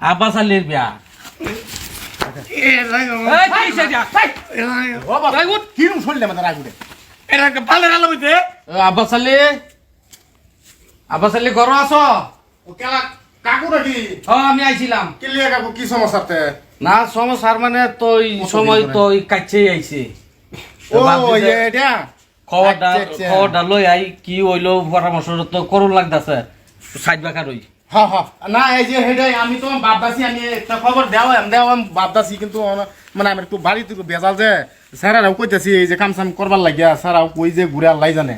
আব্বাস আলীর বিয়া। আব্বাস আলী, আব্বাস আলী ঘর আছো? কাকু নাকি? আমি আইছিলাম। কাকু কি সমস্যা? না সমস্যার মানে তো সময় তো কাছে আইছে। খবরটা লই আই কি হইলো পরামর্শ তো করুন লাগতেছে সাইড বেকার হই। না এই যে হেডাই আমি তো বাপদাসি, আমি একটা খবর দেওয়াম বাপদাসি, কিন্তু মানে আমি একটু বাড়িতে একটু বেজাল যে স্যারাও কইতেছি এই যে কাম সাম করবার লাগিয়া স্যারাও কই যে ঘুরে আল্লাহ জানে।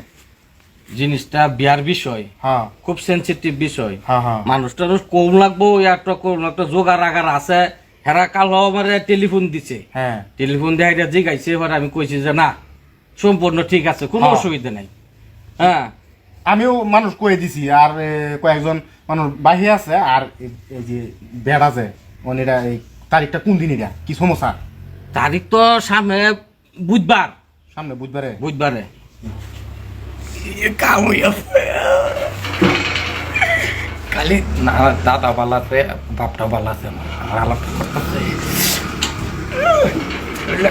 জিনিসটা বিয়ার বিষয়, হ্যাঁ খুব সেন্সিটিভ বিষয়। হ্যাঁ মানুষটার কম লাগবো, একটা জোগাড় আগার আছে। হেরা কাল আমার টেলিফোন দিছে, হ্যাঁ টেলিফোন দিয়ে জিগাইছে, এবার আমি কইছি যে না সম্পূর্ণ ঠিক আছে, কোনো অসুবিধা নাই। হ্যাঁ আমিও মানুষ কয়ে দিছি, আর কয়েকজন মানুষ বাহি আছে, আর এই যে বেড়া আছে এটা এই তারিখটা কোন দিন, এটা কি সমস্যা? তারিখ তো সামনে বুধবার, সামনে বুধবারে। বুধবারে খালি না দাদা বালাতে বাপটা বালাতে আমার আলাপ করতেছে,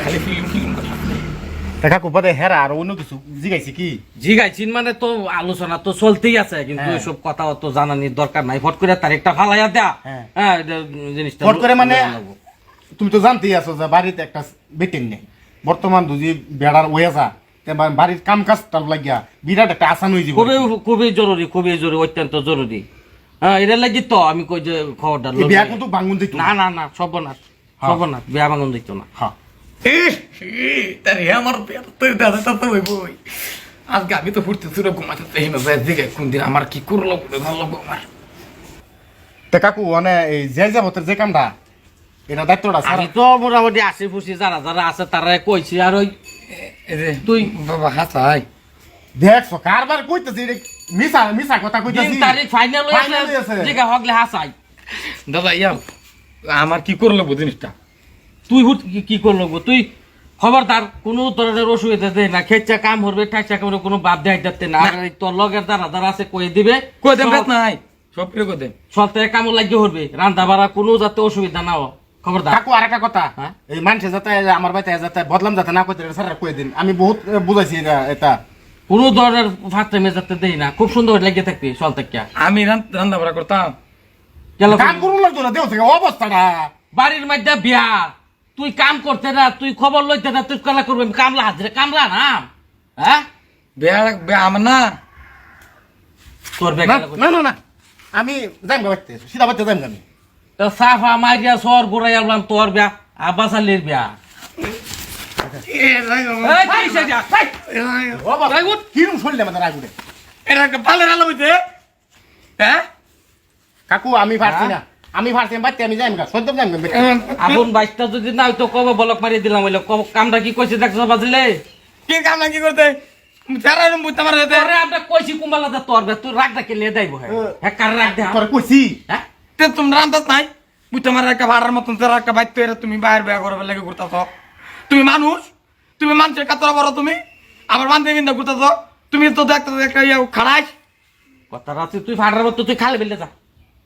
খালি ফিল্ম ফিল্ম করতেছে। দেখা কোপাতে হেরা আর অন্য কিছু জিগাইছে কি? জিগাইছিন মানে তো আলোচনা তো চলতেই আছে, কিন্তু এসব কথা তো জানানির দরকার নাই। ফট করে তারিখটা ফালাইয়া দেয়া। হ্যাঁ জিনিসটা ফট করে মানে তুমি তো জানতেই আছো যে বাড়িতে একটা বেটিং নেই বর্তমান, দুজি বেড়ার ওয়েজা বাড়ির কাম কাজটা লাগিয়া বিরাট একটা আসান হয়ে যাবে। খুবই খুবই জরুরি, খুবই জরুরি, অত্যন্ত জরুরি। হ্যাঁ এটা লাগি তো আমি কই যে খবরটা বিয়া কিন্তু ভাঙুন দিত না। না না সর্বনাশ, সর্বনাশ, বিয়া ভাঙুন দিত না। হ্যাঁ তারে আমার দাদা তো হইবই। আজকে আমি তো ফুটতে চুরে ঘুমাতে চাই না, দিকে কোন দিন আমার কি করলো ভালো আমার। তে কাকু মানে এই যে যাবতের যে কামটা এটা দায়িত্বটা আমি তো মোটামুটি আসি ফুসি যারা যারা আছে তারা কইছি। আর ওই তুই বাবা হাসাই দেখছো কারবার কইতেছি, এটা মিছা মিছা কথা কইতেছি। তারিখ ফাইনাল হইছে, জিগা হগলে হাসাই। দাদা ইয়া আমার কি করলো জিনিসটা? তুই কি করলো গো? তুই খবরদার কোনো ধরনের অসুবিধা দে না, খেচ্ছা কাম করবে ঠাইচা কামড়ে কোনো বাদ দেয় যাতে না। আর তোর লগের দ্বারা যারা আছে কয়ে দিবে, কই দেন বেত নাই সব প্রিয় কই দেন সলতে কামও লাগিয়ে করবে, রান্না বাড়া কোনো যাতে অসুবিধা না হয়। খবরদার কাকু আর একটা কথা, এই মানুষে যাতে আমার বাড়িতে যাতে বদলাম যাতে না করতে স্যার কয়ে দিন, আমি বহুত বুঝাইছি এটা। কোনো ধরনের ফাটে যাতে দেই না, খুব সুন্দর লেগে থাকবি সল থেকে। আমি রান্না বাড়া করতাম, কাম করুন লাগতো না, দেও থেকে অবস্থাটা বাড়ির মধ্যে বিয়া, তুই কাম করতে না, তুই খবর লইতে না, তুই কলা করবি কামলা হাজরে কামলা না। হ্যাঁ বেয়া আমার না তোর না না না না আমি যাইম বাড়িতে, সিধা বাড়িতে যাইম আমি। তো সাফা মারিয়া সর ঘুরাই আনলাম তোর বিয়া, আব্বাস আলীর বিয়া। কিরম শুনলে আমাদের আগুনে এটা পালের আলো হইতে। হ্যাঁ কাকু আমি পারছি না, আমি পারছি বাড়িতে আমি যাইম গা, সদ্য যাইম গা। আপন বাইশটা যদি না হইতো কবে বলক মারিয়ে দিলাম, হইলো কামটা কি কইছে দেখছো বাজলে? কি কাম না কি করতে যারা বুঝতে পারে তোরে আমরা কইছি কুম্বালাতে তোর বে, তুই রাগটা কে লিয়ে দেইব? হ্যাঁ কার রাগ দে তোরে কইছি হ্যাঁ তে তোমরা রান্দাত নাই বুঝতে পারে একটা ভাড়ার মতন যারা একটা বাইতে তুমি বাইরে বেয়া করবে লেগে ঘুরতাছ। তুমি মানুষ, তুমি মানুষের কাতরা বড়, তুমি আবার বান্ধে বিন্দা ঘুরতাছ। তুমি তো দেখতে একটা ইয়া খাড়াইস কথা রাতে তুই ফাটার মতো তুই খালে বেলে যা,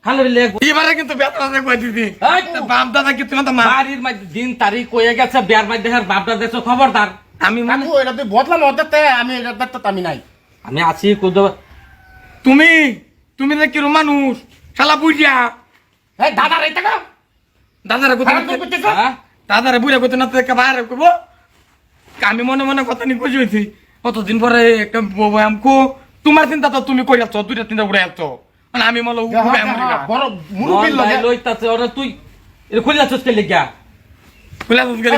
খালে বেলে। এবারে কিন্তু বেতরা কই দিদি বাপ দাদা কি তুমি তো বাড়ির মধ্যে দিন তারিখ কয়ে গেছে, বিয়ার মধ্যে বাপটা দেখছো, খবরদার। আমি কাকু এটা তুই বদলাম অর্ধেকতে, আমি এটা দায়িত্ব আমি নাই। আমি আছি কুদ। তুমি তুমি যে কিরম মানুষ শালা বুঝিয়া এই দাদা রে টাকা দাদারে খারাপ তুই কোথায় করতেছ? দাদারে বুড়া কোথায় না তো একটা বাইরে করবো। আমি মনে মনে কথা নিয়ে খুশি হয়েছি, কতদিন পরে একটা আমকো তোমার চিন্তা তো তুমি কই যাচ্ছ, দুইটা তিনটা উড়ে যাচ্ছ, মানে আমি মনে বড় মুরুবিল লগে লইতাছে ওরে, তুই এর খুলে যাচ্ছিস কে লিগা?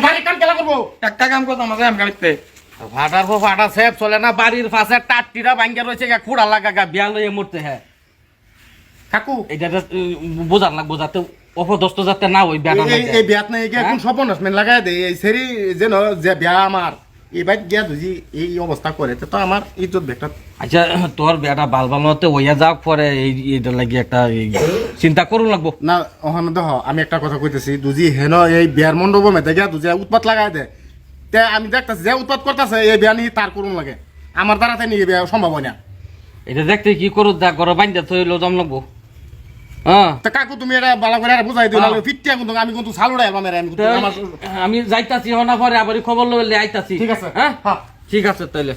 বাড়ি কাম কেলা করব? একটা কাম করতাম আমাকে আমি গাড়িতে ফাটার পর ফাটা সেপ চলে না, বাড়ির পাশে টাটটিরা ভাঙ্গা রয়েছে, খুঁড়া লাগা গা বিয়া লইয়ে মরতে। হ্যাঁ কাকু এটা বোঝার লাগবো যাতে অপদস্থ যাতে না ওই বিয়াটা এই বিয়াত নাই কি কোন সপনস মেন লাগায় দে, এই সেরি যেন যে বিয়া আমার এই বাইক গিয়া দুজি এই অবস্থা করে তো আমার ইজ্জত বেটা। আচ্ছা তোর বিয়াটা বাল বালতে হইয়া যাক পরে এইটা লাগি একটা চিন্তা করুন লাগবো না। ওখানে দেখ আমি একটা কথা কইতেছি, দুজি হেন এই বিয়ার মণ্ডপ মেতে গিয়া দুজি উৎপাত লাগায় দে, তে আমি দেখতেছি যে উৎপাত করতেছে এই বিয়া নিয়ে তার করুন লাগে, আমার দ্বারাতে নিয়ে বিয়া সম্ভব হয় না। এটা দেখতে কি করু দেখ ঘর বান্ধা থইলো জম লাগবো। হ্যাঁ তা কাকু তুমি এটা ভালো করে আর বুঝাই দিও হ্যাঁ। নাহলে ফিটটা কিন্তু আমি কিন্তু সালুড়াই আলবাম এর আমি কিন্তু তো আমার আমি যাইতাছি হনা পরে আবার খবর লইলে আইতাছি ঠিক আছে। হ্যাঁ হ্যাঁ। ঠিক আছে তাইলে